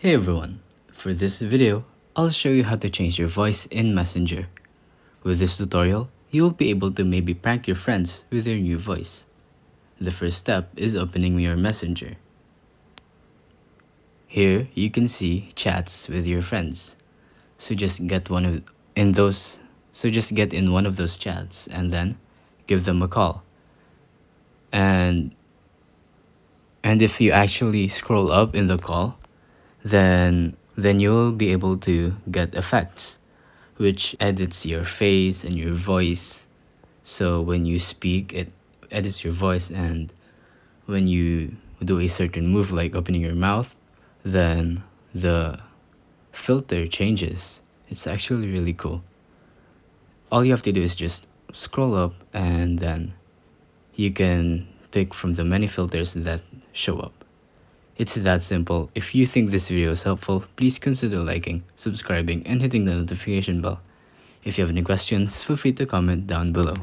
Hey everyone, for this video, I'll show you how to change your voice in Messenger. With this tutorial, you will be able to maybe prank your friends with your new voice. The first step is opening your Messenger. Here, you can see chats with your friends. So just get in one of those chats and then give them a call. And if you actually scroll up in the call, then you'll be able to get effects which edits your face and your voice. So when you speak, it edits your voice, and when you do a certain move like opening your mouth, then the filter changes. It's actually really cool. All you have to do is just scroll up and then you can pick from the many filters that show up. It's that simple. If you think this video is helpful, please consider liking, subscribing, and hitting the notification bell. If you have any questions, feel free to comment down below.